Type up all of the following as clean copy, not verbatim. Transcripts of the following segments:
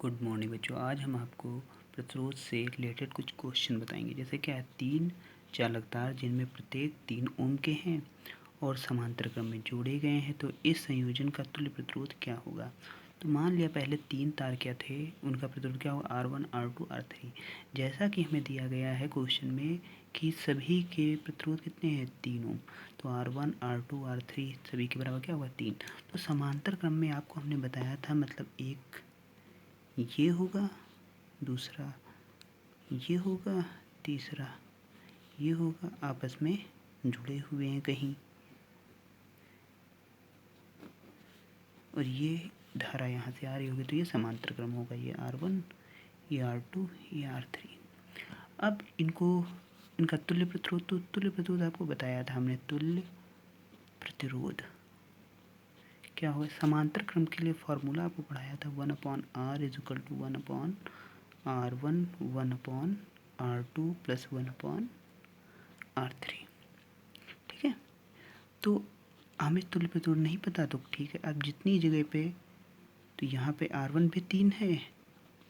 Good morning बच्चों। आज हम आपको प्रतिरोध से रिलेटेड कुछ क्वेश्चन बताएंगे। जैसे क्या है, 3 चालक तार जिनमें प्रत्येक 3 ओम के हैं और समांतर क्रम में जोड़े गए हैं, तो इस संयोजन का तुल्य प्रतिरोध क्या होगा। तो मान लिया पहले 3 तार क्या थे, उनका प्रतिरोध क्या होगा, R1 R2 R3। जैसा कि हमें दिया गया है क्वेश्चन में कि सभी के प्रतिरोध कितने हैं, 3 ओम, तो R1 R2 R3 सभी के बराबर क्या होगा, 3। तो समांतर क्रम में आपको हमने बताया था, मतलब एक ये होगा, दूसरा ये होगा, तीसरा ये होगा, आपस में जुड़े हुए हैं कहीं, और ये धारा यहाँ से आ रही होगी, तो ये समांतर क्रम होगा। ये R1, ये R2, ये R3। अब इनका तुल्य प्रतिरोध, तो तुल्य प्रतिरोध आपको बताया था हमने। तुल्य प्रतिरोध क्या होगा, समांतर क्रम के लिए फॉर्मूला आपको पढ़ाया था, 1/r is equal to 1/r1 1/r2 plus 1/r3। ठीक है, तो हमें तुल्य प्रतिरोध नहीं पता, तो ठीक है, अब जितनी जगह पे, तो यहाँ पे R1 भी 3 है,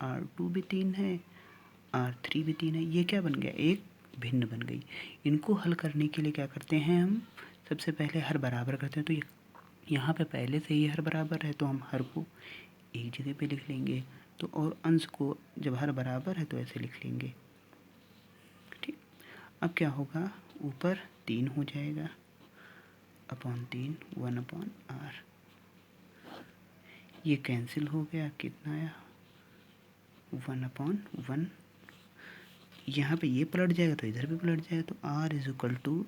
R2 भी 3 है, R3 भी 3 है। ये क्या बन गया, एक भिन्न बन गई। इनको हल करने के लिए क्या करते हैं हम, सबसे पहले हर बराबर करते हैं। तो यहाँ पे पहले से ही हर बराबर है, तो हम हर को एक जगह पे लिख लेंगे, तो और अंश को जब हर बराबर है तो ऐसे लिख लेंगे। ठीक, अब क्या होगा, ऊपर 3 हो जाएगा अपॉन 3 1/r। ये कैंसिल हो गया, कितना आया, 1/1। यहाँ पे ये पलट जाएगा तो इधर भी पलट जाएगा, तो R इज इक्वल टू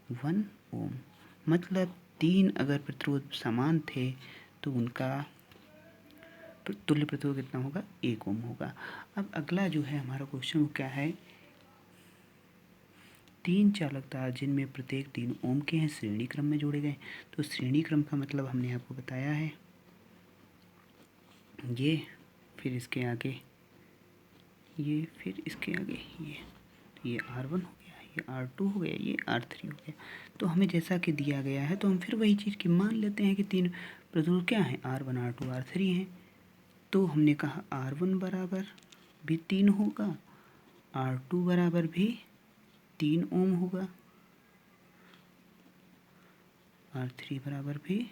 1 ओम। मतलब 3 अगर प्रतिरोध समान थे तो उनका तुल्य प्रतिरोध कितना होगा, 1 ओम होगा। अब अगला जो है हमारा क्वेश्चन, वो क्या है, 3 चालक तार जिनमें प्रत्येक 3 ओम के हैं, श्रेणी क्रम में जोड़े गए। तो श्रेणी क्रम का मतलब हमने आपको बताया है, ये फिर इसके आगे ये, फिर इसके आगे ये, तो ये R1 हो गया, ये R2 हो गया, ये R3 हो गया। तो हमें जैसा कि दिया गया है, तो हम फिर वही चीज़ की मान लेते हैं कि 3 प्रतिरोध क्या हैं, R1 R2 R3 हैं। तो हमने कहा R1 बराबर भी 3 होगा, R2 बराबर भी 3 ओम होगा, R3 बराबर भी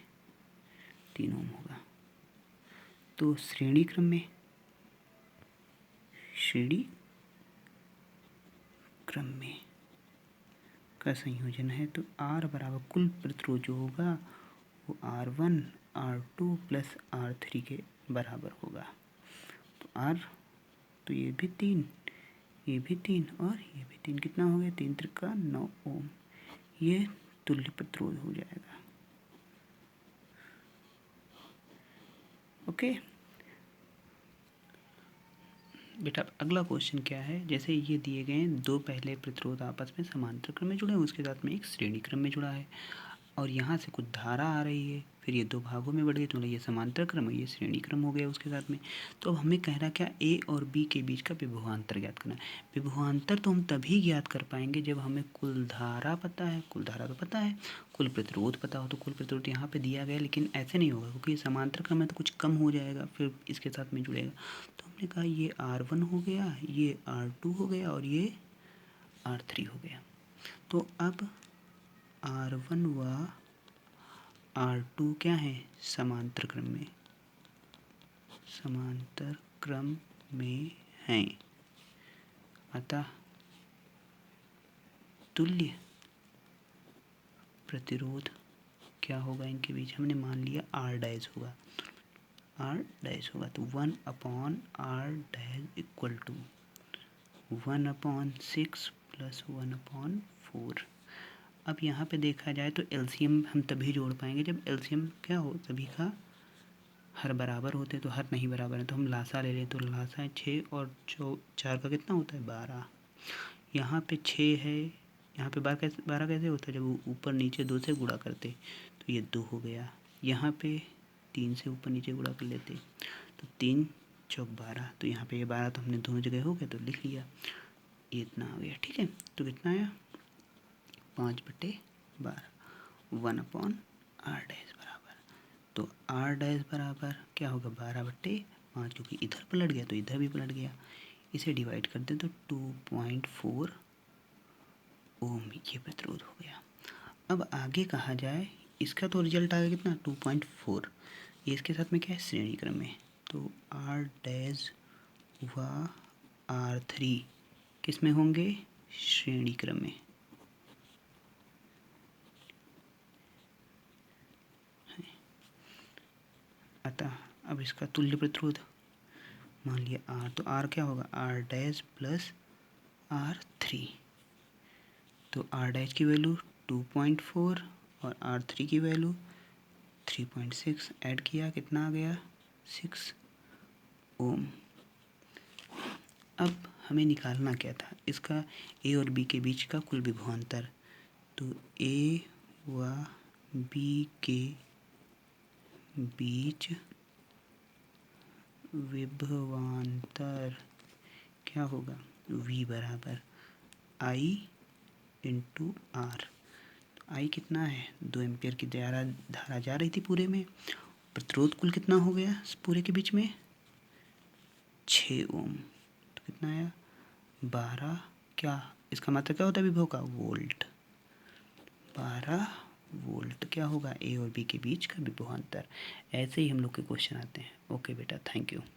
3 ओम होगा। तो श्रेणी क्रम में का संयोजन है, तो R बराबर कुल प्रतिरोध जो होगा वो R1 R2 प्लस R3 के बराबर होगा। तो R, तो ये भी 3, ये भी 3 और ये भी 3, कितना हो गया, 3 त्रिका 9 ओम। ये तुल्य प्रतिरोध हो जाएगा। ओके बेटा, अगला क्वेश्चन क्या है, जैसे ये दिए गए हैं, 2 पहले प्रतिरोध आपस में समांतर क्रम में जुड़े हैं, उसके साथ में एक श्रेणी क्रम में जुड़ा है, और यहाँ से कुछ धारा आ रही है, फिर ये 2 भागों में बढ़ गई, तो ये समांतर क्रम है, ये श्रेणी क्रम हो गया उसके साथ में। तो अब हमें कह रहा क्या, ए और बी के बीच का विभवांतर ज्ञात करना है। विभवांतर तो हम तभी ज्ञात कर पाएंगे जब हमें कुल धारा पता है, कुल धारा तो पता है, कुल प्रतिरोध पता हो। तो कुल प्रतिरोध यहाँ पे दिया गया, लेकिन ऐसे नहीं होगा क्योंकि ये समांतर क्रम है, तो कुछ कम हो जाएगा, फिर इसके साथ में जुड़ेगा। तो हमने कहा ये R1 हो गया, ये R2 हो गया, और ये R3 हो गया। तो अब R1 व R2 क्या है, समांतर क्रम में हैं, अतः तुल्य प्रतिरोध क्या होगा इनके बीच, हमने मान लिया R डैश होगा, तो 1/R dash equal to 1/6 plus 1/4। अब यहाँ पे देखा जाए तो एलसीएम हम तभी जोड़ पाएंगे जब एलसीएम क्या हो, सभी का हर बराबर होते हैं। तो हर नहीं बराबर है, तो हम लासा ले लें, तो लासा है 6 और 4 का कितना होता है, 12। यहाँ पे 6 है, यहाँ पे 12 कैसे होता है, जब ऊपर नीचे 2 से गुणा करते, तो ये 2 हो गया। यहाँ पे 3 से ऊपर नीचे गुणा कर लेते, तो 3 चौक 12, तो यहाँ पे ये 12 तो हमने दोनों जगह हो गया, तो लिख लिया, ये इतना आ गया। ठीक है, तो कितना आया, 5/12, 1/R डैश बराबर, तो R डैश बराबर क्या होगा, 12/12, 5 क्योंकि इधर पलट गया तो इधर भी पलट गया। इसे डिवाइड कर दें तो 2.4 ओम ये प्रतिरोध हो गया। अब आगे कहा जाए, इसका तो रिजल्ट आएगा कितना 2.4, ये इसके साथ में क्या है श्रेणी क्रम में, तो R डैश व R3 किस में होंगे श्रेणी क्रम में। अतः अब इसका तुल्य प्रतिरोध मान लिया R, तो R क्या होगा R डैश प्लस R3, तो R डैश की वैल्यू 2.4 और R3 की वैल्यू 3.6, ऐड किया कितना आ गया 6 ओम। अब हमें निकालना क्या था, इसका A और B के बीच का कुल विभवांतर, तो A व B के बीच विभवांतर क्या होगा V बराबर I इंटू R। तो I कितना है 2 एम्पियर की धारा जा रही थी पूरे में, प्रतिरोध कुल कितना हो गया पूरे के बीच में 6 ओम, तो कितना आया 12, क्या इसका मात्रा क्या होता है विभव का वोल्ट, 12 वोल्ट क्या होगा ए और बी के बीच का विभवांतर। ऐसे ही हम लोग के क्वेश्चन आते हैं। ओके बेटा, थैंक यू।